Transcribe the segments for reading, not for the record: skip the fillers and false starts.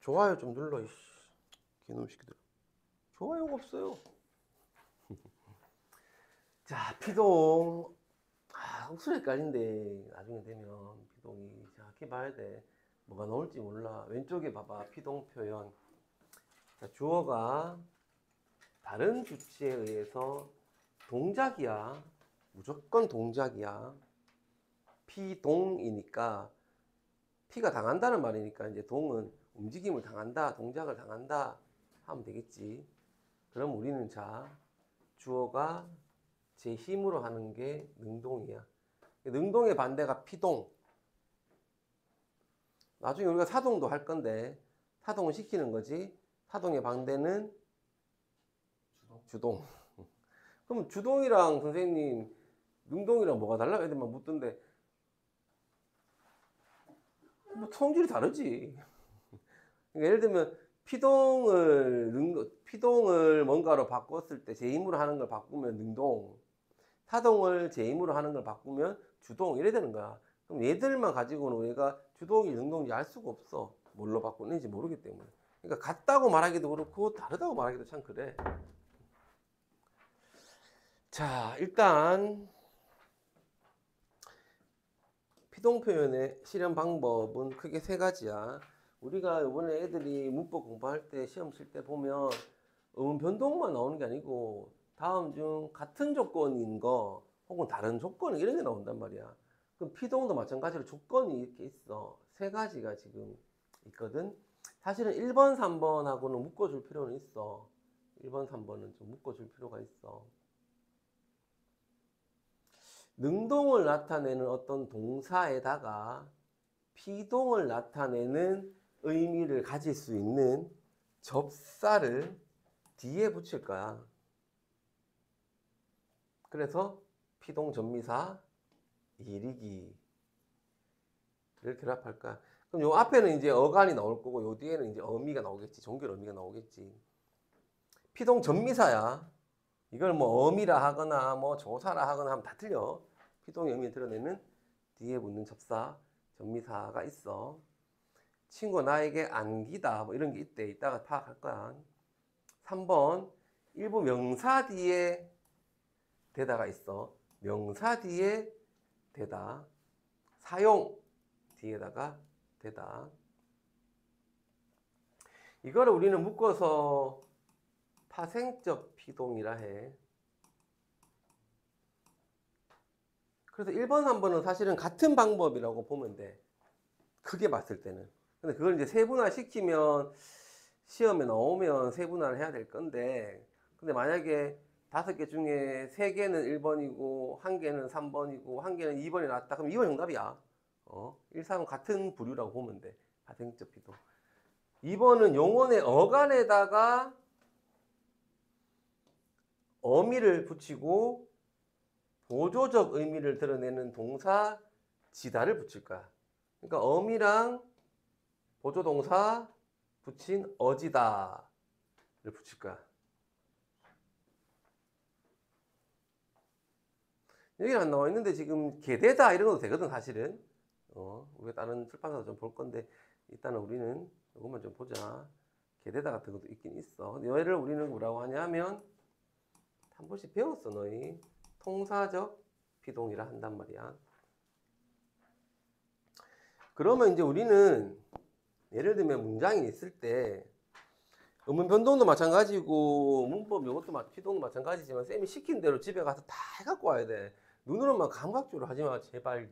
좋아요 좀 눌러, 이씨. 개놈 새끼들. 좋아요가 없어요. 자, 피동. 흙수레 헷갈린데, 나중에 되면 피동이 정확히 봐야 돼. 뭐가 나올지 몰라. 왼쪽에 봐봐, 피동 표현. 자, 주어가 다른 주체에 의해서 동작이야. 무조건 동작이야. 피동이니까, 피가 당한다는 말이니까, 이제 동은 움직임을 당한다, 동작을 당한다 하면 되겠지. 그럼 우리는 자, 주어가 제 힘으로 하는 게 능동이야. 능동의 반대가 피동. 나중에 우리가 사동도 할 건데, 사동을 시키는 거지. 사동의 반대는 주동. 그럼 주동이랑 선생님, 능동이랑 뭐가 달라? 애들만 묻던데, 뭐 성질이 다르지. 그러니까 예를 들면, 피동을 뭔가로 바꿨을 때 제 힘으로 하는 걸 바꾸면 능동, 사동을 제 힘으로 하는 걸 바꾸면 주동, 이래 되는 거야. 그럼 얘들만 가지고는 우리가 주동이 능동인지 알 수가 없어. 뭘로 바꾸는지 모르기 때문에. 그러니까 같다고 말하기도 그렇고 다르다고 말하기도 참 그래. 자, 일단 피동 표현의 실현 방법은 크게 세 가지야. 우리가 이번에 애들이 문법 공부할 때 시험 칠 때 보면 변동만 나오는 게 아니고 다음 중 같은 조건인 거 혹은 다른 조건 이런 게 나온단 말이야. 그럼 피동도 마찬가지로 조건이 이렇게 있어. 세 가지가 지금 있거든. 사실은 1번, 3번하고는 묶어줄 필요는 있어. 1번, 3번은 좀 묶어줄 필요가 있어. 능동을 나타내는 어떤 동사에다가 피동을 나타내는 의미를 가질 수 있는 접사를 뒤에 붙일 거야. 그래서 피동 전미사 이리기를 결합할 거야. 그럼 요 앞에는 이제 어간이 나올 거고 요 뒤에는 이제 어미가 나오겠지. 종결 어미가 나오겠지. 피동 전미사야. 이걸 뭐 어미라 하거나 뭐 조사라 하거나 하면 다 틀려. 피동의 의미를 드러내는 뒤에 붙는 접사 전미사가 있어. 친구가 나에게 안기다 뭐 이런 게 있대. 이따가 파악할 거야. 3번 일부 명사 뒤에 대다가 있어. 명사 뒤에 대다. 사용 뒤에다가 대다. 이거를 우리는 묶어서 파생적 피동이라 해. 그래서 1번, 3번은 사실은 같은 방법이라고 보면 돼. 크게 봤을 때는. 근데 그걸 이제 세분화 시키면 시험에 나오면 세분화를 해야 될 건데, 근데 만약에 5개 중에 3개는 1번이고 1개는 3번이고 1개는 2번이 나왔다. 그럼 2번 정답이야. 1, 3은 같은 부류라고 보면 돼. 파생적 피동. 2번은 용언의 어간에다가 어미를 붙이고 보조적 의미를 드러내는 동사 지다를 붙일 거야. 그러니까 어미랑 보조동사 붙인 어지다를 붙일 거야. 여기는 안 나와 있는데 지금 개대다 이런 것도 되거든 사실은. 우리가 다른 출판사도 좀 볼 건데 일단은 우리는 이것만 좀 보자. 개대다 같은 것도 있긴 있어. 근데 얘를 우리는 뭐라고 하냐면 한 번씩 배웠어 너희. 통사적 피동이라 한단 말이야. 그러면 이제 우리는 예를 들면 문장이 있을 때 음운 변동도 마찬가지고 문법 이것도 피동도 마찬가지지만 쌤이 시킨 대로 집에 가서 다 해갖고 와야 돼. 눈으로만 감각적으로 하지 마. 제발.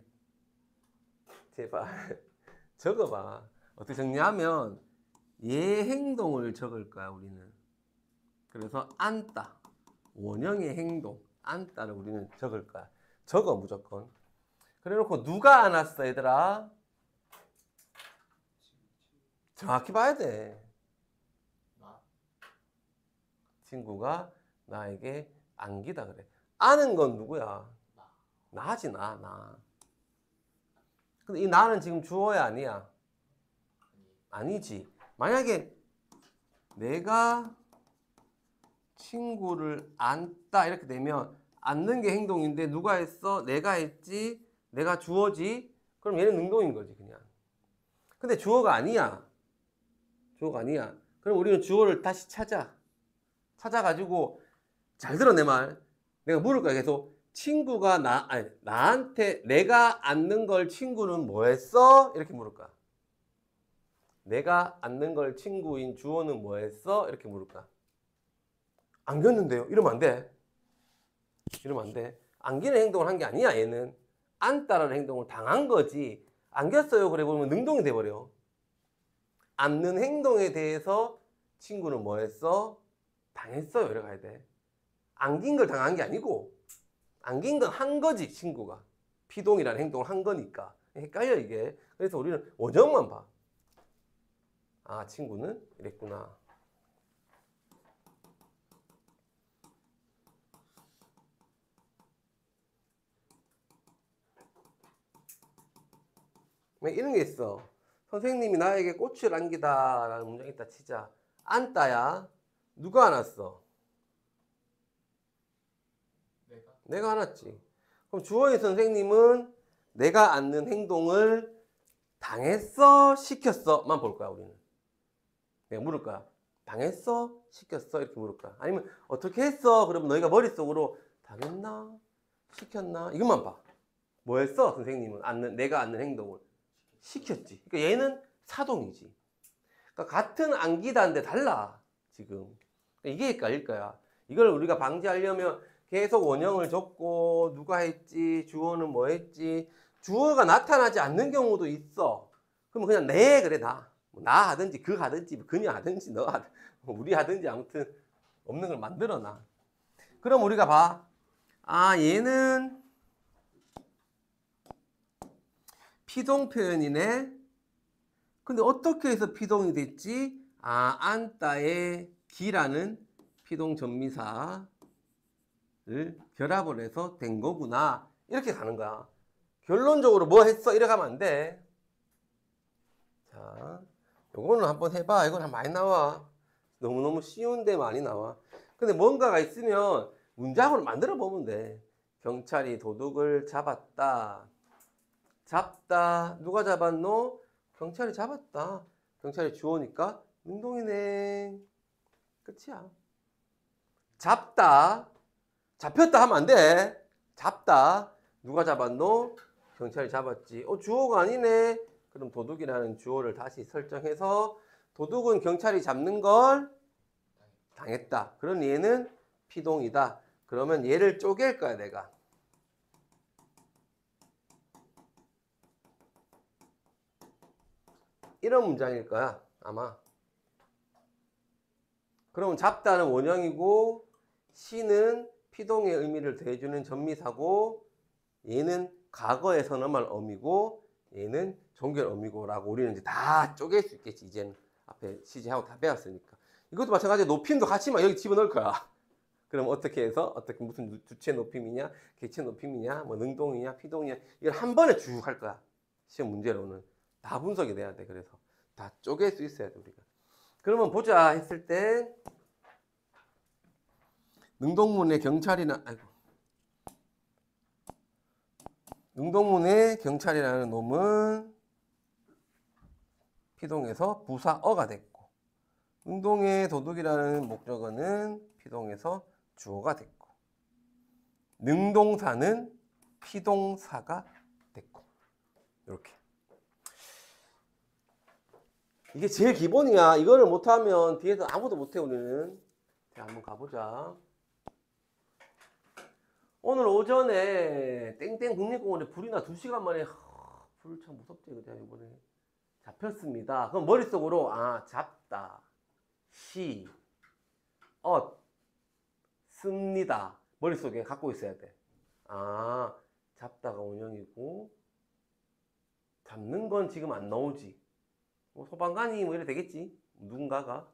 적어봐. 어떻게 적냐면 얘 행동을 적을 거야 우리는. 그래서 앉다. 원형의 행동. 앉다를 우리는 적을 거야. 적어 무조건. 그래놓고 누가 안았어 얘들아? 정확히 봐야 돼. 친구가 나에게 안기다 그래. 아는 건 누구야? 나지 나. 근데 이 나는 지금 주어야 아니야? 아니지. 만약에 내가 친구를 안다 이렇게 되면 안는 게 행동인데 누가 했어? 내가 했지? 내가 주어지? 그럼 얘는 능동인 거지 그냥. 근데 주어가 아니야. 주어가 아니야. 그럼 우리는 주어를 다시 찾아가지고 잘 들어 내 말. 내가 물을 거야. 계속 친구가 나한테 내가 앉는 걸 친구는 뭐 했어? 이렇게 물을 거야. 내가 앉는 걸 친구인 주어는 뭐 했어? 이렇게 물을 거야. 안겼는데요? 이러면 안 돼. 이러면 안 돼. 안기는 행동을 한 게 아니야. 얘는 앉다라는 행동을 당한 거지. 안겼어요. 그래 보면 능동이 돼버려. 앉는 행동에 대해서 친구는 뭐 했어? 당했어요. 이래 가야 돼. 안긴 걸 당한 게 아니고 안긴 건 한 거지. 친구가 피동이라는 행동을 한 거니까 헷갈려 이게. 그래서 우리는 원형만 봐. 아, 친구는 이랬구나. 이런 게 있어. 선생님이 나에게 꽃을 안기다 라는 문장이 있다 치자. 안다야. 누가 안았어? 내가 안았지. 그럼 주어인 선생님은 내가 안는 행동을 당했어? 시켰어? 만 볼 거야 우리는. 내가 물을 거야. 당했어? 시켰어? 이렇게 물을 거야. 아니면 어떻게 했어? 그러면 너희가 머릿속으로 당했나? 시켰나? 이것만 봐. 뭐 했어? 선생님은 내가 안는 행동을 시켰지. 그러니까 얘는 사동이지. 그러니까 같은 안기다인데 달라 지금. 그러니까 이게 헷갈릴 거야. 이걸 우리가 방지하려면 계속 원형을 적고 누가 했지, 주어는 뭐 했지. 주어가 나타나지 않는 경우도 있어. 그러면 그냥 네 그래 나. 나 하든지 그 하든지 그녀 하든지 너 하든지 우리 하든지 아무튼 없는 걸 만들어 놔. 그럼 우리가 봐. 아, 얘는 피동 표현이네. 근데 어떻게 해서 피동이 됐지? 아, 안다의 기라는 피동 전미사를 결합을 해서 된 거구나. 이렇게 가는 거야. 결론적으로 뭐 했어? 이래 가면 안 돼. 자, 요거는 한번 해봐. 이건 많이 나와. 너무너무 쉬운데 많이 나와. 근데 뭔가가 있으면 문장으로 만들어 보면 돼. 경찰이 도둑을 잡았다. 잡다. 누가 잡았노? 경찰이 잡았다. 경찰이 주어니까 능동이네. 끝이야. 잡다. 잡혔다 하면 안 돼. 잡다. 누가 잡았노? 경찰이 잡았지. 주어가 아니네. 그럼 도둑이라는 주어를 다시 설정해서 도둑은 경찰이 잡는 걸 당했다. 그럼 얘는 피동이다. 그러면 얘를 쪼갤 거야 내가. 이런 문장일 거야 아마. 그러면 잡다는 원형이고 시는 피동의 의미를 더해주는 전미사고 얘는 과거에 선언할 어미고 얘는 종결 어미고 라고 우리는 이제 다 쪼갤 수 있겠지. 이제는 앞에 시제하고 다 배웠으니까. 이것도 마찬가지로 높임도 같이 막 여기 집어넣을 거야. 그럼 어떻게 해서 어떻게 무슨 주체 높임이냐 객체 높임이냐 뭐 능동이냐 피동이냐 이걸 한 번에 쭉 할 거야. 시험 문제로는 다 분석이 돼야 돼. 그래서 다 쪼갤 수 있어야 돼 우리가. 그러면 보자 했을 때 능동문의 경찰이나 능동문의 경찰이라는 놈은 피동에서 부사어가 됐고 능동의 도둑이라는 목적어는 피동에서 주어가 됐고 능동사는 피동사가 됐고 이렇게. 이게 제일 기본이야. 이거를 못하면 뒤에서 아무도 못해 우리는. 자, 한번 가보자. 오늘 오전에 땡땡 국립공원에 불이나 2시간 만에 불 참 무섭지 그죠 이번에 잡혔습니다. 그럼 머릿속으로 잡다 시 씁니다 머릿속에 갖고 있어야 돼. 잡다가 원형이고 잡는 건 지금 안 나오지. 뭐 소방관이 뭐 이래 되겠지 누군가가.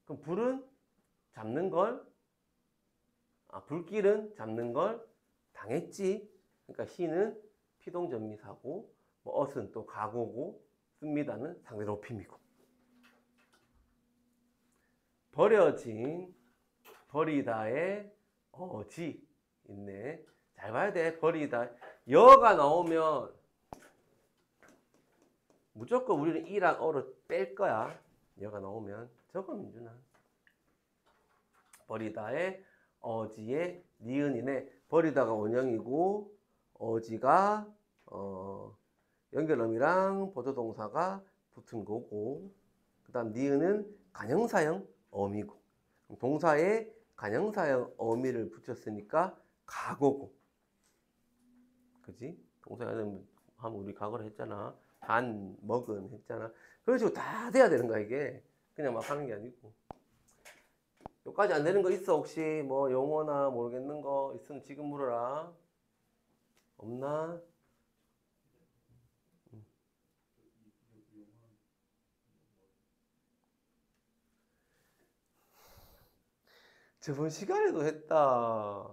그럼 불은 잡는 걸 불길은 잡는 걸 당했지. 그러니까 시는 피동전미사고 뭐 엇은 또 가고고 씁니다는 상대 높임이고. 버려진 버리다의 어지 있네. 잘 봐야 돼. 버리다 여가 나오면 무조건 우리는 이랑 어를 뺄 거야. 여가 나오면 적어 민준아. 버리다에 어지에 니은이네. 버리다가 원형이고 어지가 연결어미랑 보조동사가 붙은 거고, 그 다음 니은은 간형사형 어미고, 동사에 간형사형 어미를 붙였으니까 과거고, 그지? 동사에는 하면 우리 과거를 했잖아. 반 먹은 했잖아. 그런 식으로 다 돼야 되는 거야 이게. 그냥 막 하는 게 아니고. 여기까지 안 되는 거 있어? 혹시 뭐 용어나 모르겠는 거 있으면 지금 물어라. 없나? 저번 시간에도 했다.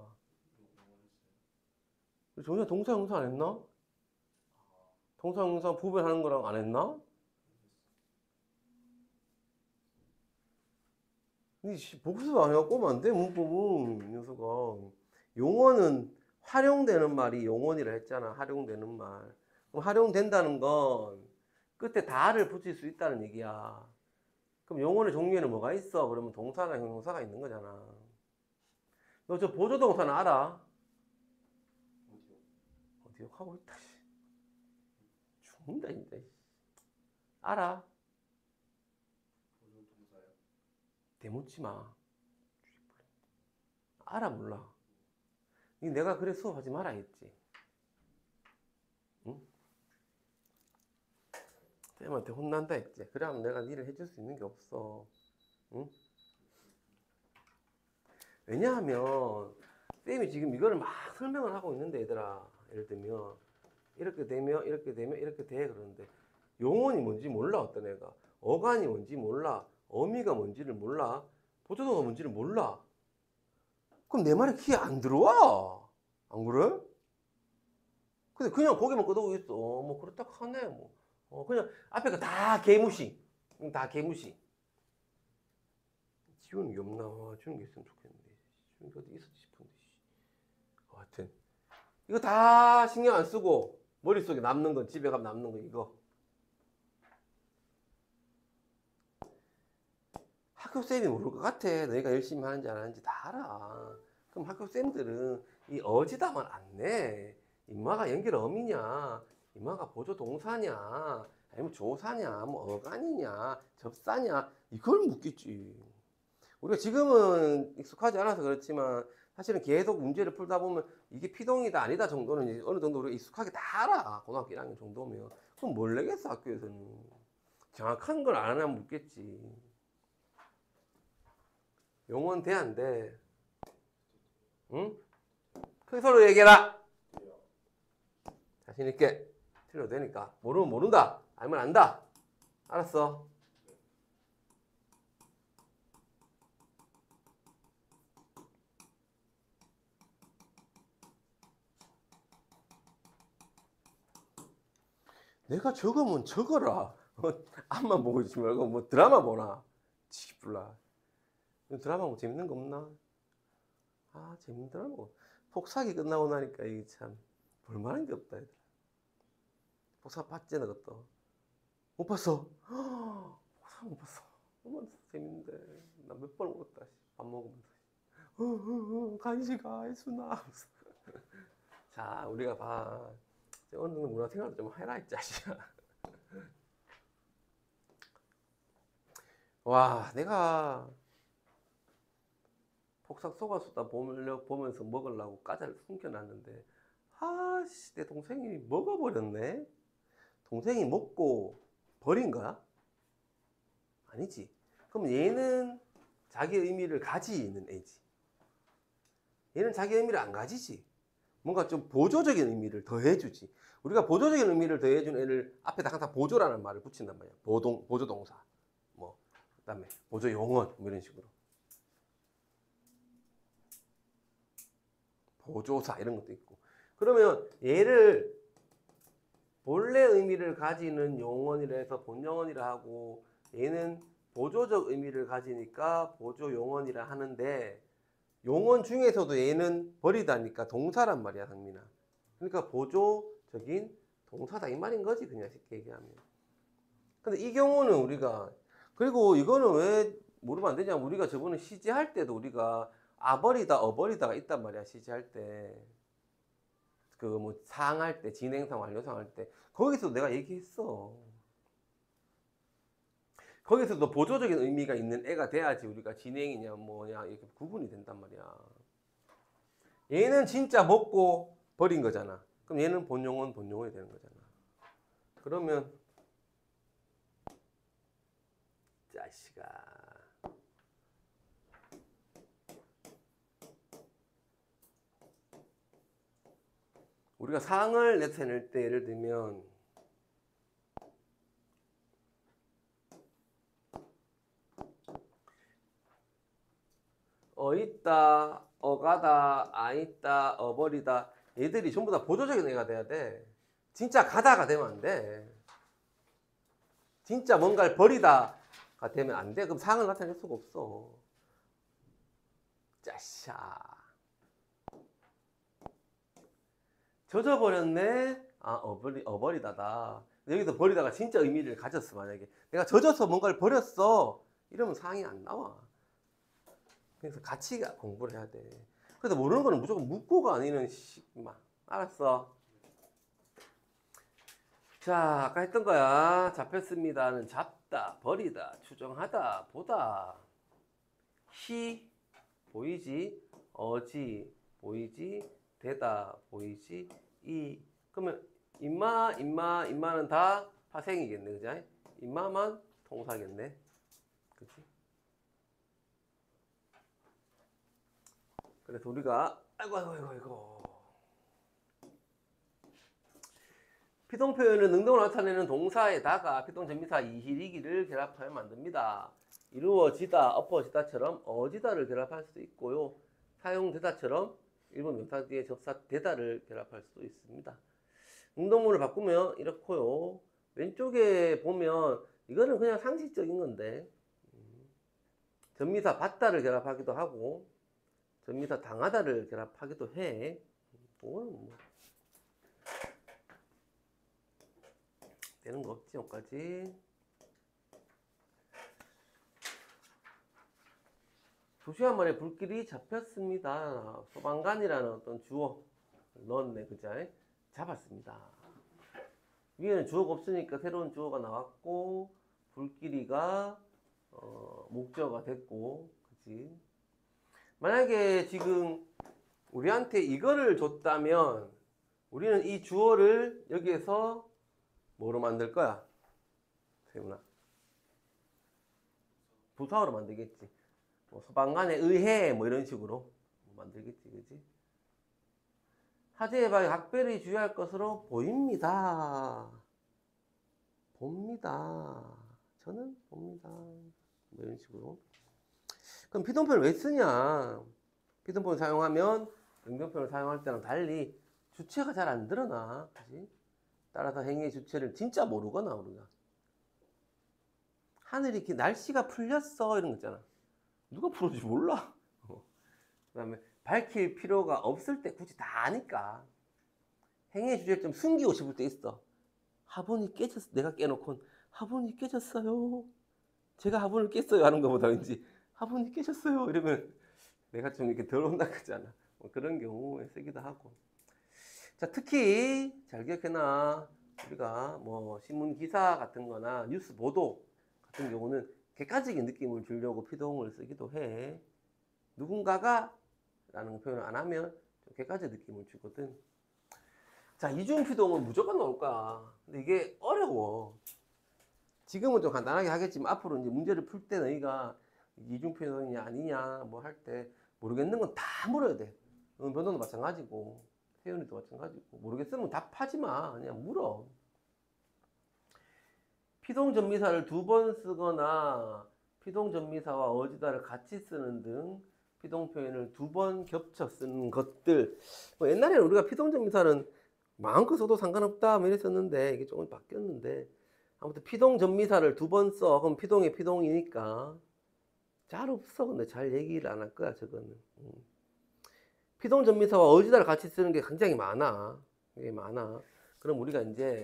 종이야 동사 형사 안 했나? 동사 형사 구별하는 거랑 안 했나? 니 복습 안 해갖고 오면 안 돼, 문법은. 이 녀석아. 용어는 활용되는 말이 용언이라 했잖아. 활용되는 말. 그럼 활용된다는 건 끝에 다를 붙일 수 있다는 얘기야. 그럼 용언의 종류에는 뭐가 있어? 그러면 동사나 형용사가 있는 거잖아. 너 저 보조동사는 알아? 어디요? 하고 있다. 죽는다, 진짜. 알아? 대묻지 마. 알아, 몰라? 내가 그래 수업하지 마라 했지. 응? 쌤한테 혼난다 했지. 그러면 내가 일을 해줄 수 있는 게 없어. 응? 왜냐하면 쌤이 지금 이거를 막 설명을 하고 있는데, 얘들아, 예를 들면 이렇게 되면 이렇게 되면 이렇게 돼. 그러는데 용언이 뭔지 몰라. 어떤 애가 어간이 뭔지 몰라. 어미가 뭔지를 몰라. 보조동사가 뭔지를 몰라. 그럼 내 말이 귀에 안 들어와. 안 그래? 근데 그냥 고개만 끄덕이고 있어. 뭐 그렇다 하네. 뭐 그냥 앞에 거 다 개무시. 다 개무시. 지우는 게 없나? 지우는 게 있으면 좋겠는데. 지우는 게 어디 있었지 싶은데. 하여튼 이거 다 신경 안 쓰고 머릿속에 남는 건, 집에 가면 남는 거 이거. 학교쌤이 모를 것 같아. 너희가 열심히 하는지 안 하는지 다 알아. 그럼 학교쌤들은 이 어지다만 안 내. 임마가 연결 어미냐, 임마가 보조 동사냐, 아니면 조사냐, 뭐 어간이냐, 접사냐, 이걸 묻겠지. 우리가 지금은 익숙하지 않아서 그렇지만 사실은 계속 문제를 풀다 보면 이게 피동이다 아니다 정도는 이제 어느 정도 우리가 익숙하게 다 알아. 고등학교 1학년 정도면. 그럼 뭘 내겠어 학교에서는. 정확한 걸 안 하면 묻겠지. 용어는 돼, 안 돼? 응? 크게 서로 얘기해라. 자신있게. 틀려도 되니까. 모르면 모른다. 알면 안다. 알았어. 내가 적으면 적어라. 앞만 보고 있지 말고 뭐 드라마 보나. 지불라. 드라마 뭐 재밌는 거 없나? 아, 재밌는 드라마. 폭삭이 끝나고 나니까 이게 참 볼만한 게 없다. 얘들아. 폭삭 봤지, 너 그것도? 못 봤어? 폭삭 못 봤어. 너무 재밌는데. 나 몇 번 먹었다. 밥 먹으면서. 간식아, 해수나. 자, 우리가 봐. 어느 정도 문화생활도 좀 해라, 이 자식아. 와, 내가 폭삭 속았수다 보면서 먹으려고 과자를 숨겨놨는데, 아씨, 내 동생이 먹어버렸네? 동생이 먹고 버린 거야? 아니지. 그럼 얘는 자기 의미를 가지는 애지. 얘는 자기 의미를 안 가지지. 뭔가 좀 보조적인 의미를 더해주지. 우리가 보조적인 의미를 더해준 애를 앞에다 항상 보조라는 말을 붙인단 말이야. 보조동사. 뭐, 그 다음에 보조용언. 뭐 이런 식으로. 보조사 이런 것도 있고. 그러면 얘를 본래 의미를 가지는 용언이라 해서 본용언이라 하고, 얘는 보조적 의미를 가지니까 보조용언이라 하는데, 용언 중에서도 얘는 버리다니까 동사란 말이야, 상민아. 그러니까 보조적인 동사다 이 말인 거지, 그냥 쉽게 얘기하면. 근데 이 경우는 우리가 그리고 이거는 왜 모르면 안 되냐? 우리가 저번에 시제할 때도 우리가 아버리다, 어버리다가 있단 말이야. 시제할 때. 그 뭐 상할 때, 진행상, 완료상 할 때. 거기서 내가 얘기했어. 거기서도 보조적인 의미가 있는 애가 돼야지 우리가 진행이냐 뭐냐 이렇게 구분이 된단 말이야. 얘는 진짜 먹고 버린 거잖아. 그럼 얘는 본용은 본용이 되는 거잖아. 그러면 자식아. 우리가 상을 나타낼 때 예를 들면 있다, 가다, 있다, 버리다 얘들이 전부 다 보조적인 애가 돼야 돼. 진짜 가다가 되면 안 돼. 진짜 뭔가를 버리다가 되면 안 돼. 그럼 상을 나타낼 수가 없어. 짜샤. 젖어버렸네. 어버리다다. 여기서 버리다가 진짜 의미를 가졌어. 만약에 내가 젖어서 뭔가를 버렸어. 이러면 상이 안 나와. 그래서 같이 공부를 해야 돼. 그래서 모르는 거는 무조건 묻고가 아니는 알았어. 자, 아까 했던 거야. 잡혔습니다는 잡다, 버리다, 추정하다, 보다. 히 보이지, 어지 보이지, 되다 보이지, 이. 그러면 임마는 다 파생이겠네, 그죠? 임마만 통사겠네, 그치? 그래서 우리가 아이고 피동 표현은 능동을 나타내는 동사에다가 피동 전미사 이힐이기를 결합하여 만듭니다. 이루어지다, 엎어지다처럼 어지다를 결합할 수도 있고요. 사용되다처럼 일본 명사 뒤에 접사 되다를 결합할 수도 있습니다. 능동문을 바꾸면 이렇고요. 왼쪽에 보면 이거는 그냥 상식적인 건데 전미사 받다를 결합하기도 하고 전미사 당하다를 결합하기도 해. 그거는 뭐 되는 거 없지, 여기까지. 도시한 말에 불길이 잡혔습니다. 소방관이라는 어떤 주어 넣었네, 그죠? 잡았습니다. 위에는 주어가 없으니까 새로운 주어가 나왔고, 불길이가 목적어가 됐고, 그치? 만약에 지금 우리한테 이거를 줬다면 우리는 이 주어를 여기에서 뭐로 만들 거야? 세훈아. 부사어로 만들겠지. 뭐 소방관에 의해 뭐 이런 식으로 만들겠지, 그지? 화재의 방에 각별히 주의할 것으로 보입니다. 봅니다. 저는 봅니다. 뭐 이런 식으로. 그럼 피동표를 왜 쓰냐? 피동표를 사용하면 능동표를 사용할 때랑 달리 주체가 잘 안 드러나, 그지? 따라서 행위의 주체를 진짜 모르거나 우리가 하늘이 이렇게 날씨가 풀렸어 이런 거 있잖아. 누가 풀어줄지 몰라. 그 다음에 밝힐 필요가 없을 때 굳이 다 아니까 행위의 주제를 좀 숨기고 싶을 때 있어. 화분이 깨졌어. 내가 깨놓고 화분이 깨졌어요. 제가 화분을 깼어요 하는 것보다 왠지 화분이 깨졌어요 이러면 내가 좀 이렇게 덜 온다 그러잖아. 뭐 그런 경우에 쓰기도 하고. 자, 특히 잘 기억해놔. 우리가 뭐 신문 기사 같은 거나 뉴스 보도 같은 경우는 객관적인 느낌을 주려고 피동을 쓰기도 해. 누군가가 라는 표현을 안 하면 좀 객관적인 느낌을 주거든. 자, 이중 피동은 무조건 나올 거야. 근데 이게 어려워. 지금은 좀 간단하게 하겠지만 앞으로 이제 문제를 풀 때 너희가 이중 피동이냐 아니냐 뭐 할 때 모르겠는 건 다 물어야 돼. 변호도 마찬가지고 태연이도 마찬가지고 모르겠으면 답하지 마. 그냥 물어. 피동전미사를 2번 쓰거나 피동전미사와 어지다를 같이 쓰는 등 피동표현을 2번 겹쳐 쓰는 것들. 뭐 옛날에는 우리가 피동전미사는 마음껏 써도 상관없다 뭐 이랬었는데 이게 조금 바뀌었는데 아무튼 피동전미사를 2번 써. 그럼 피동의 피동이니까 잘 없어. 근데 잘 얘기를 안 할 거야 저거는. 피동전미사와 어지다를 같이 쓰는 게 굉장히 많아. 이게 많아. 그럼 우리가 이제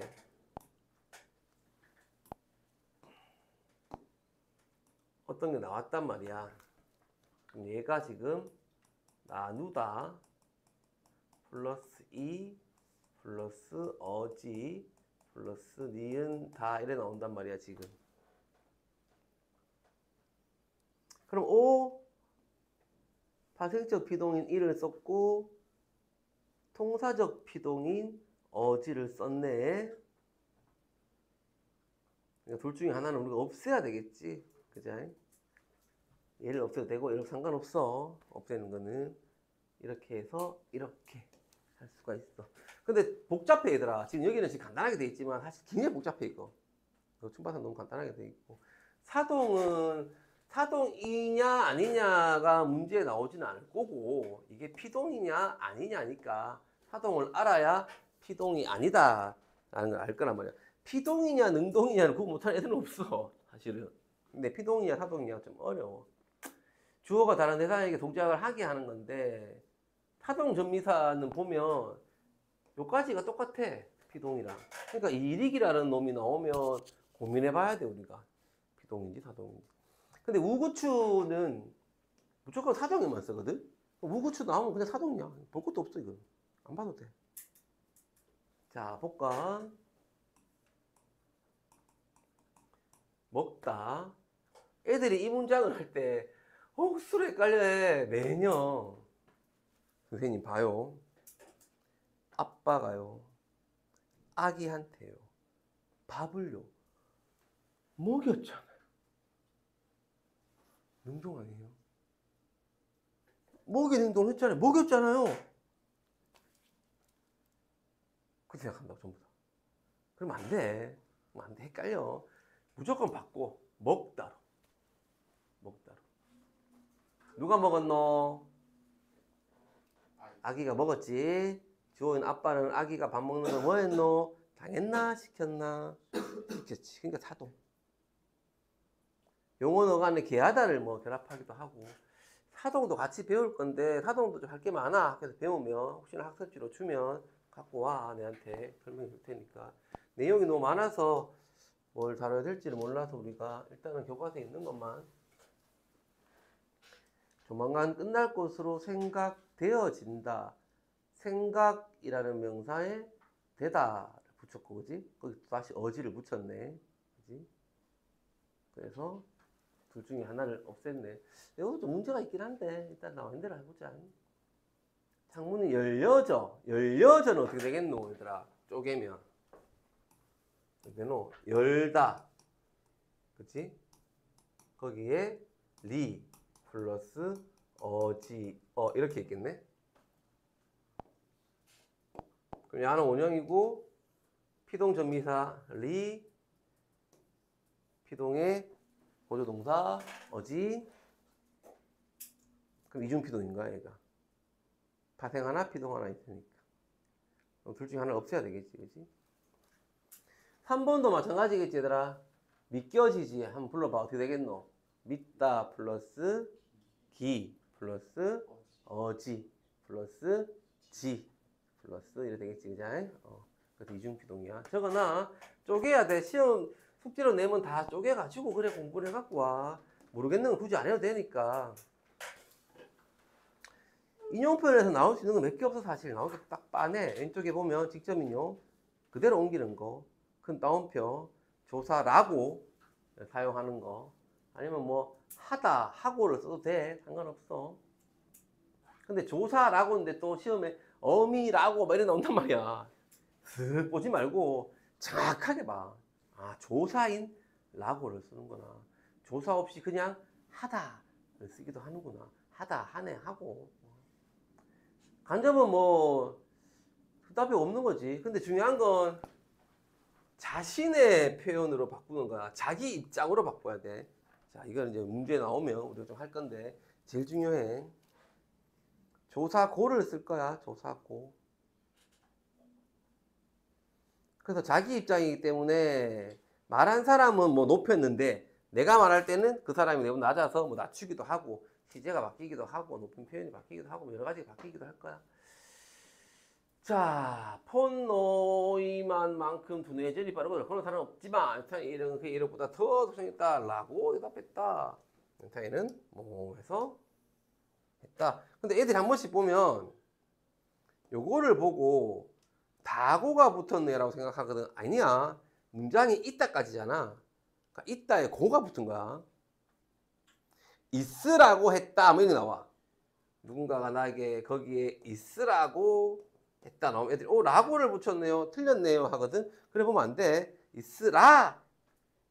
어떤 게 나왔단 말이야. 그럼 얘가 지금 나누다 플러스 이 플러스 어지 플러스 니은 다 이래 나온단 말이야 지금. 그럼 O 파생적 피동인 이를 썼고 통사적 피동인 어지를 썼네. 그러니까 둘 중에 하나는 우리가 없애야 되겠지. 그죠? 얘를 없애도 되고 얘를 상관없어. 없애는 거는 이렇게 해서 이렇게 할 수가 있어. 근데 복잡해 얘들아. 지금 여기는 지금 간단하게 돼 있지만 사실 굉장히 복잡해 이거. 춤바산 너무 간단하게 돼 있고. 사동은 사동이냐 아니냐가 문제에 나오지는 않을 거고 이게 피동이냐 아니냐니까 사동을 알아야 피동이 아니다 라는 걸 알 거란 말이야. 피동이냐 능동이냐는 구분 못하는 애들은 없어 사실은. 근데 피동이냐 사동이냐 좀 어려워. 주어가 다른 대상에게 동작을 하게 하는 건데 사동 전미사는 보면 요까지가 똑같아 피동이랑. 그러니까 이 일익이라는 놈이 나오면 고민해 봐야 돼 우리가 피동인지 사동인지. 근데 우구추는 무조건 사동에만 쓰거든. 우구추 나오면 그냥 사동이야. 볼 것도 없어 이거. 안 봐도 돼. 자 볼까. 먹다. 애들이 이 문장을 할 때 억수로 헷갈려 매년. 선생님 봐요. 아빠가요 아기한테요 밥을요 먹였잖아요. 능동 아니에요? 먹인 행동을 했잖아요. 먹였잖아요. 그렇게 생각한다고 전부 다. 그러면 안 돼. 그러면 안 돼. 헷갈려. 무조건 바꿔. 먹다로. 먹다로. 누가 먹었노? 아기가 먹었지. 주어인 아빠는 아기가 밥 먹는 걸 뭐 했노? 당했나? 시켰나? 시켰지. 그러니까 사동. 용언 어간의 개하다를 뭐 결합하기도 하고 사동도 같이 배울 건데 사동도 좀 할 게 많아. 그래서 배우면 혹시나 학습지로 주면 갖고 와 내한테 설명해 줄 테니까. 내용이 너무 많아서 뭘 다뤄야 될지를 몰라서 우리가 일단은 교과서에 있는 것만. 조만간 끝날 것으로 생각되어진다. 생각이라는 명사에 되다를 붙였고 그지? 거기 다시 어지를 붙였네. 그지? 그래서 둘 중에 하나를 없앴네. 이것도 문제가 있긴 한데 일단 나온 대로 해보자. 창문이 열려져. 열려져는 어떻게 되겠노 얘들아? 쪼개면 되노? 열다. 그치? 거기에 리 플러스 어지 이렇게 있겠네. 그럼 야는 원형이고 피동 전미사 리 피동의 보조동사 어지. 그럼 이중피동인가 얘가. 파생 하나 피동 하나 있으니까. 그럼 둘 중에 하나를 없애야 되겠지 그치? 3번도 마찬가지겠지 얘들아. 믿겨지지 한번 불러봐. 어떻게 되겠노? 믿다 플러스 기 플러스 어지 플러스 지 플러스 이래 되겠지 그자? 그래서 이중피동이야. 저거나 쪼개야 돼. 시험 숙제로 내면 다 쪼개가지고 그래 공부를 해갖고 와. 모르겠는 건 굳이 안 해도 되니까. 인용표현에서 나올 수 있는 거 몇 개 없어 사실. 나올 게 딱 빠네. 왼쪽에 보면 직접 인용 그대로 옮기는 거. 큰 따옴표 조사라고 사용하는 거. 아니면 뭐 하다 하고를 써도 돼. 상관없어. 근데 조사라고인데 또 시험에 어미라고 막 이래 나온단 말이야. 슥 보지 말고 정확하게 봐. 아 조사인 라고를 쓰는구나. 조사 없이 그냥 하다를 쓰기도 하는구나. 하다 하네 하고. 간접은 뭐 답이 없는 거지. 근데 중요한 건 자신의 표현으로 바꾸는 거야. 자기 입장으로 바꿔야 돼. 자, 이건 이제 문제 나오면 우리가 좀 할 건데 제일 중요해. 조사고를 쓸 거야. 조사고. 그래서 자기 입장이기 때문에 말한 사람은 뭐 높였는데 내가 말할 때는 그 사람이 너무 낮아서 뭐 낮추기도 하고 시제가 바뀌기도 하고 높은 표현이 바뀌기도 하고 여러 가지가 바뀌기도 할 거야. 자, 폰 노이만만큼 두뇌 전이 빠르고 그런 사람은 없지만 이런 그 이런보다 더 속성있다 라고 대답했다. 넥타이는 뭐 해서 했다. 근데 애들이 한 번씩 보면 요거를 보고 다고가 붙었네라고 생각하거든. 아니야. 문장이 있다까지잖아. 그러니까 있다에 고가 붙은 거야. 있으라고 했다. 뭐 이런 게 나와. 누군가가 나에게 거기에 있으라고 했다. 나오면 애들이 라고를 붙였네요. 틀렸네요. 하거든. 그래 보면 안 돼. 있으라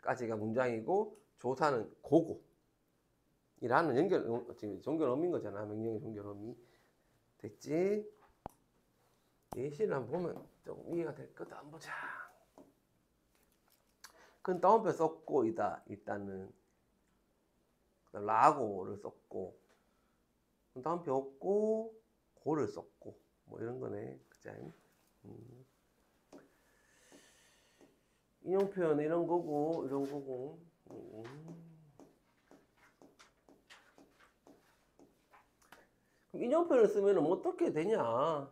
까지가 문장이고 조사는 고고. 이라는 종결 어미인 거잖아. 명령의 종결 어미. 됐지? 예시를 한번 보면 조금 이해가 될 거다. 한번 보자. 그건 다운표 썼고 일단은 라고를 썼고 다운표 없고 고를 썼고 뭐 이런 거네. 그치? 인용 표현 이런 거고 이런 거고. 그럼 인용 표현을 쓰면 어떻게 되냐?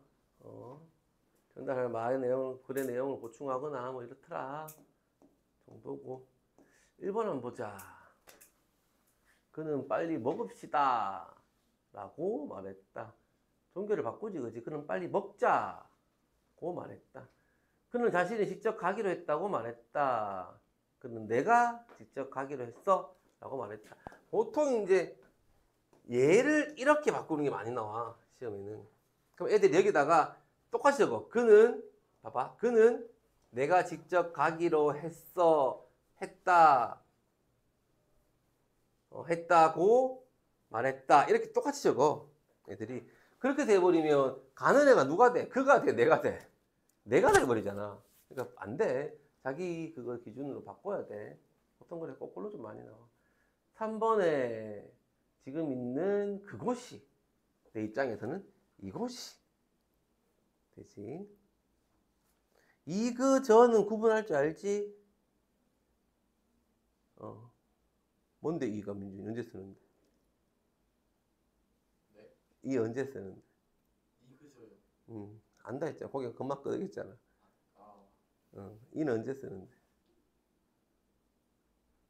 전달할 말의 내용을, 글의 내용을 보충하거나 뭐 이렇더라 정도고. 1번 한번 보자. 그는 빨리 먹읍시다 라고 말했다. 종교를 바꾸지, 그지? 그는 빨리 먹자고 말했다. 그는 자신이 직접 가기로 했다고 말했다. 그는 내가 직접 가기로 했어 라고 말했다. 보통 이제 얘를 이렇게 바꾸는 게 많이 나와, 시험에는. 그럼 애들이 여기다가 똑같이 적어. 그는, 봐봐. 그는 내가 직접 가기로 했어, 했다, 했다고 말했다. 이렇게 똑같이 적어, 애들이. 그렇게 돼버리면 가는 애가 누가 돼? 그가 돼? 내가 돼? 내가 돼버리잖아. 그러니까 안 돼. 자기 그거 기준으로 바꿔야 돼. 어떤 거래 거꾸로 좀 많이 나와. 3번에 지금 있는 그곳이, 내 입장에서는 이곳이 되지. 이, 저는 구분할 줄 알지? 뭔데 이가 민준이 언제 쓰는데? 네? 이 언제 쓰는데? 이그저요. 안다 했잖아. 거기가 금방 끄덕였잖아. 이는 언제 쓰는데?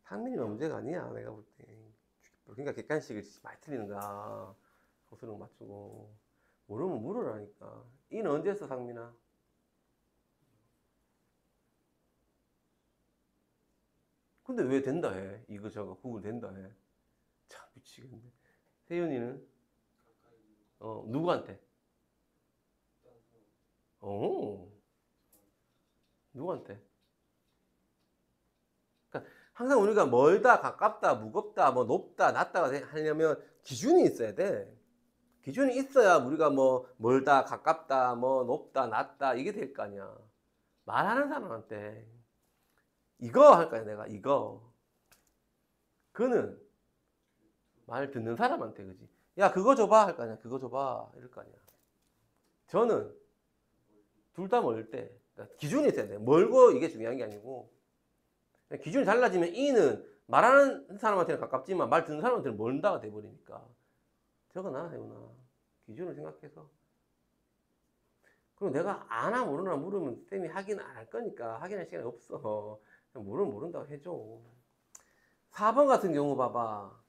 상민이가 문제가 아니야, 내가 볼 때. 그러니까 객관식을 많이 틀리는 거야. 고수능 맞추고. 모르면 물으라니까. 이는 언제 써, 상민아? 근데 왜 된다 해? 이거 저거 구분 된다 해. 참 미치겠네. 세윤이는? 누구한테? 누구한테? 그러니까 항상 우리가 멀다, 가깝다, 무겁다, 뭐 높다, 낮다 하려면 기준이 있어야 돼. 기준이 있어야 우리가 뭐 멀다, 가깝다, 뭐 높다, 낮다 이게 될 거 아니야. 말하는 사람한테 이거 할 거야, 내가 이거. 그는 말 듣는 사람한테, 그지? 야, 그거 줘봐 할 거 아니야. 그거 줘봐 이럴 거 아니야. 저는 둘 다 멀 때, 그러니까 기준이 있어야 돼. 멀고 이게 중요한 게 아니고, 기준이 달라지면 이는 말하는 사람한테는 가깝지만 말 듣는 사람한테는 멀다가 돼버리니까. 적어놔, 해우나. 기준을 생각해서. 그리고 내가 아나 모르나 물으면 쌤이 확인 안 할 거니까 확인할 시간이 없어. 모르면 모른다고 해줘. 4번 같은 경우 봐봐.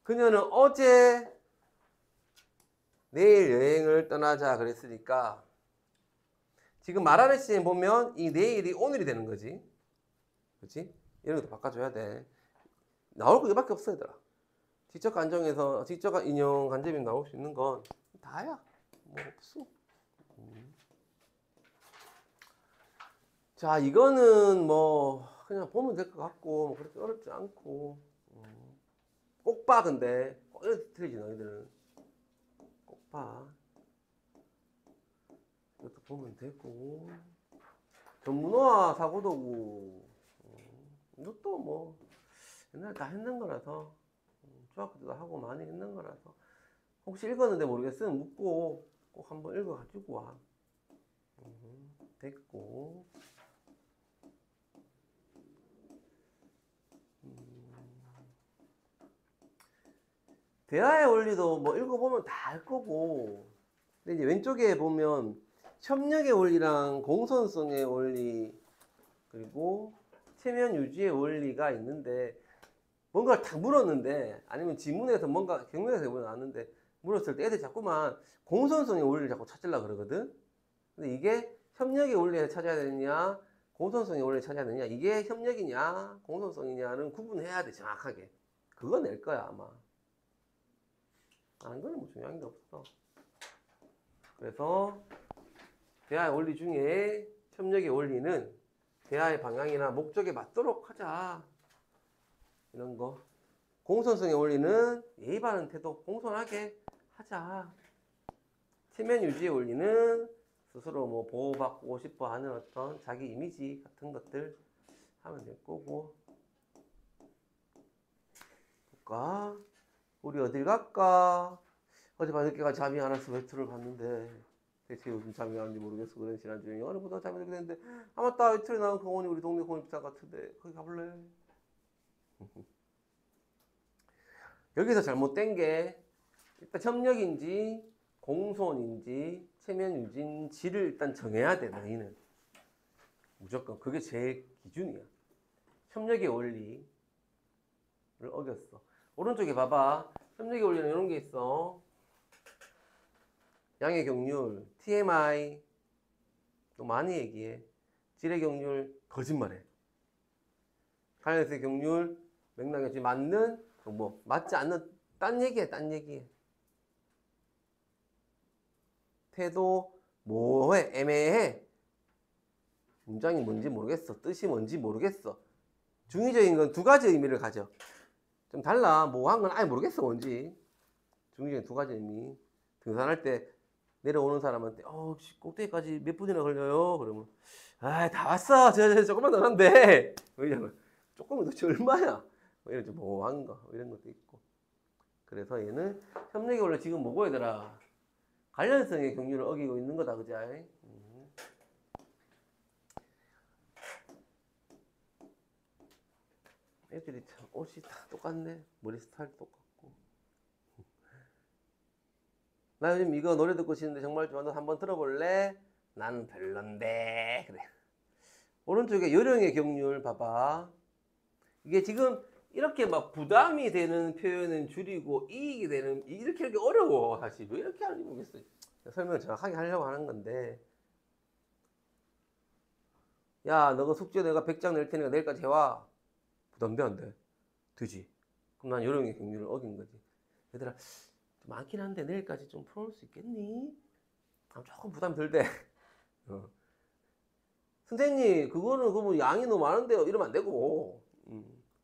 그녀는 어제 내일 여행을 떠나자 그랬으니까 지금 말하는 시점 보면 이 내일이 오늘이 되는 거지. 그렇지? 이런 것도 바꿔줘야 돼. 나올 거 이밖에 없어, 얘들아. 지적 간정에서 지적 인용 간접이 나올 수 있는 건 다야. 뭐 없어. 자, 이거는 뭐 그냥 보면 될 것 같고 뭐 그렇게 어렵지 않고. 꼭 봐. 근데 꼭 이렇게 틀리지 너희들은. 꼭 봐. 이것도 보면 되고. 전문어와 사고도구. 이것도 뭐 옛날에 다 했는 거라서, 중학교 때도 하고 많이 했는 거라서 혹시 읽었는데 모르겠으면 묻고 꼭 한번 읽어가지고 와. 됐고. 대화의 원리도 뭐 읽어보면 다 알 거고. 근데 이제 왼쪽에 보면 협력의 원리랑 공선성의 원리 그리고 체면 유지의 원리가 있는데 뭔가를 탁 물었는데 아니면 지문에서 뭔가 경문에서 나왔는데 물었을 때 애들이 자꾸만 공손성의 원리를 자꾸 찾으려고 그러거든. 근데 이게 협력의 원리를 찾아야 되느냐 공손성의 원리를 찾아야 되느냐 이게 협력이냐 공손성이냐는 구분해야 돼 정확하게. 그거 낼 거야 아마. 아는 거는 뭐 중요한 게 없어. 그래서 대화의 원리 중에 협력의 원리는 대화의 방향이나 목적에 맞도록 하자. 이런 거. 공손성의 원리는 예의 바른 태도, 공손하게 하자. 체면 유지의 원리는 스스로 뭐 보호받고 싶어 하는 어떤 자기 이미지 같은 것들 하면 될 거고. 볼까? 우리 어딜 갈까? 어제 밤늦게까지 잠이 안 와서 외투를 봤는데 대체 요즘 잠이 왔는지 모르겠어. 그런 지난주에 어느보다 잠이 들게 됐는데 아 맞다 외투에 나온 공원이 우리 동네 공원 비슷한 것 같은데 거기 가볼래? 여기서 잘못된 게 일단 협력인지 공손인지 체면 유지인지를 일단 정해야 돼. 너희는 무조건 그게 제일 기준이야. 협력의 원리를 어겼어. 오른쪽에 봐봐. 협력의 원리는 이런 게 있어. 양의 경률, TMI 또 많이 얘기해. 질의 경률 거짓말해. 가연수의 경률 맥락에 맞는 뭐 맞지 않는 딴 얘기해. 딴 얘기해. 태도 뭐해 애매해. 문장이 뭔지 모르겠어. 뜻이 뭔지 모르겠어. 중의적인 건 두 가지 의미를 가져. 좀 달라. 뭐 한 건 아예 모르겠어 뭔지. 중의적인 두 가지 의미. 등산할 때 내려오는 사람한테 꼭대기까지 몇 분이나 걸려요? 그러면 다 왔어. 저 조금만 더 하는데. 왜냐면 조금은 도대체 얼마야? 뭐 이런 좀 뭐한 거 이런 것도 있고. 그래서 얘는 협력이 원래 지금 뭐고 얘들아? 관련성의 경륜을 어기고 있는 거다, 그지? 애들이 참 옷이 다 똑같네. 머리 스타일 똑같고. 나 요즘 이거 노래 듣고 싶은데 정말 좋아. 너 한번 들어볼래? 난 별론데. 그래. 오른쪽에 요령의 경륜 봐봐. 이게 지금 이렇게 막 부담이 되는 표현은 줄이고 이익이 되는 이렇게 어려워. 사실 왜 이렇게 하는지 모르겠어요. 설명을 정확하게 하려고 하는 건데. 야, 너가 숙제 내가 100장 낼 테니까 내일까지 해와. 부담돼 안 돼? 되지. 그럼 난 요령의 경륜을 어긴 거지. 얘들아 좀 많긴 한데 내일까지 좀 풀어올 수 있겠니? 조금 부담 덜 돼. 선생님 그거는 그뭐 양이 너무 많은데요. 이러면 안 되고.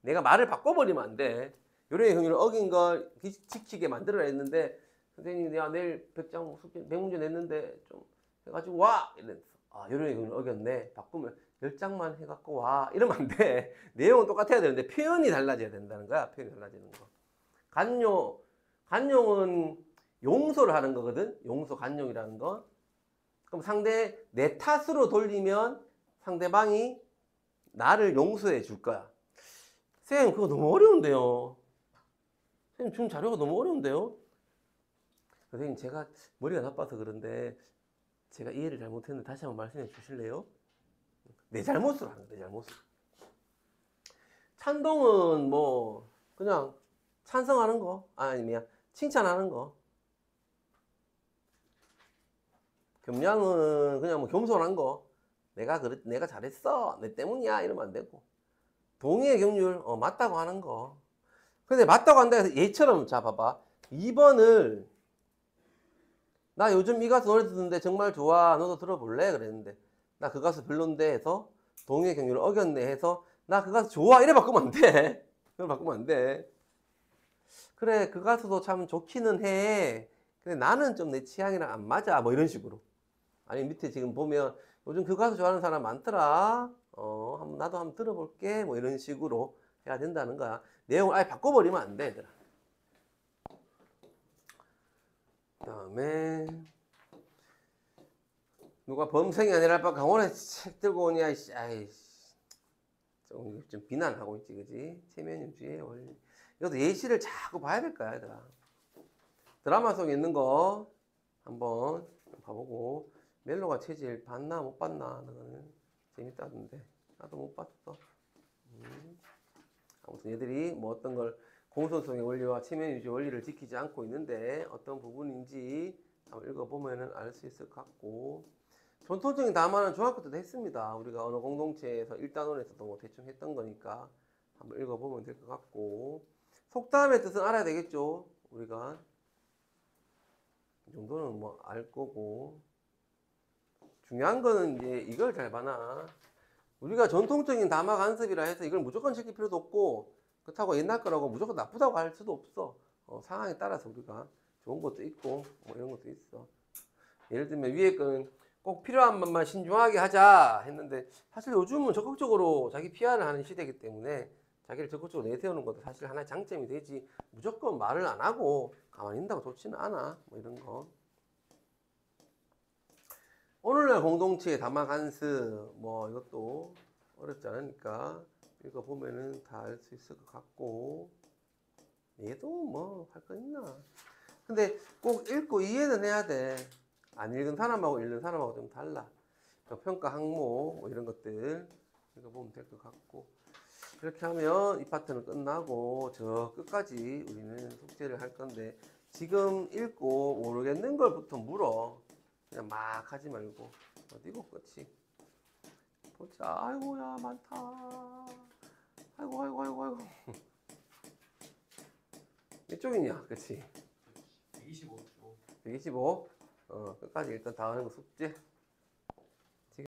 내가 말을 바꿔버리면 안 돼. 요령의 경륜을 어긴 걸 지키게 만들어야 했는데 선생님 야 내일 100장 숙제 100문제 냈는데 좀 해가지고 와! 이랬어. 요령의 경륜을 어겼네. 바꾸면 10장만 해갖고 와. 이러면 안 돼. 내용은 똑같아야 되는데 표현이 달라져야 된다는 거야. 표현이 달라지는 거. 간용은 용서를 하는 거거든. 용서, 간용이라는 건. 그럼 상대 내 탓으로 돌리면 상대방이 나를 용서해 줄 거야. 선생님 그거 너무 어려운데요. 선생님 준 자료가 너무 어려운데요. 선생님 제가 머리가 나빠서 그런데 제가 이해를 잘못했는데 다시 한번 말씀해 주실래요? 내 잘못으로 하는 거야. 내 잘못으로. 찬동은 뭐 그냥 찬성하는 거 아니면 칭찬하는 거. 겸양은 그냥 뭐 겸손한 거. 내가 잘했어. 내 때문이야. 이러면 안 되고. 동의의 경률 맞다고 하는 거. 근데 맞다고 한다 해서 얘처럼 자 봐봐. 2번을 나 요즘 이 가수 노래 듣는데 정말 좋아. 너도 들어볼래? 그랬는데 나 그 가수 별론데 해서 동의의 경률을 어겼네 해서 나 그 가수 좋아. 이래 바꾸면 안 돼. 이래 바꾸면 안 돼. 그래 그 가수도 참 좋기는 해. 근데 나는 좀 내 취향이랑 안 맞아. 뭐 이런 식으로. 아니 밑에 지금 보면 요즘 그 가수 좋아하는 사람 많더라. 나도 한번 들어볼게. 뭐 이런 식으로 해야 된다는 거야. 내용을 아예 바꿔버리면 안 돼, 얘들아. 그 다음에 누가 범생이 아니라 아빠 강원에 책 들고 오냐. 아이씨. 좀 비난하고 있지, 그지? 체면유지의 원리. 이것도 예시를 자꾸 봐야 될 거야, 얘들아. 드라마 속에 있는 거 한번 봐보고 멜로가 체질 봤나 못 봤나 너는 재밌다던데 나도 못 봤어. 아무튼 얘들이 뭐 어떤 걸 공손성의 원리와 체면 유지 원리를 지키지 않고 있는데 어떤 부분인지 한번 읽어보면은 알 수 있을 것 같고, 전통적인 담화는 중학교 때도 했습니다. 우리가 언어 공동체에서 1단원에서도 뭐 대충 했던 거니까 한번 읽어보면 될 것 같고, 속담의 뜻은 알아야 되겠죠. 우리가 이 정도는 뭐 알 거고, 중요한 거는 이제 이걸 잘 봐놔. 우리가 전통적인 담화 간섭이라 해서 이걸 무조건 지킬 필요도 없고, 그렇다고 옛날 거라고 무조건 나쁘다고 할 수도 없어. 상황에 따라서 우리가 좋은 것도 있고 뭐 이런 것도 있어. 예를 들면 위에 거는 꼭 필요한 것만 신중하게 하자 했는데, 사실 요즘은 적극적으로 자기 PR을 하는 시대이기 때문에 자기를 적극적으로 내세우는 것도 사실 하나의 장점이 되지, 무조건 말을 안 하고 가만히 있다고 좋지는 않아. 뭐 이런 거. 오늘날 공동체의 담화 간섭 뭐 이것도 어렵지 않으니까 읽어보면은 다 알 수 있을 것 같고, 얘도 뭐 할 거 있나. 근데 꼭 읽고 이해는 해야 돼. 안 읽은 사람하고 읽는 사람하고 좀 달라. 평가 항목 뭐 이런 것들 읽어보면 될 것 같고, 이렇게 하면 이 파트는 끝나고 저 끝까지 우리는 숙제를 할 건데, 지금 읽고 모르겠는 걸부터 물어. 그냥 막 하지 말고. 어디고 끝이. 보자. 아이고야 많다. 아이고 아이고 아이고 아이고. 몇 쪽이냐 그치? 125조. 125. 끝까지 일단 다 하는 거 숙제.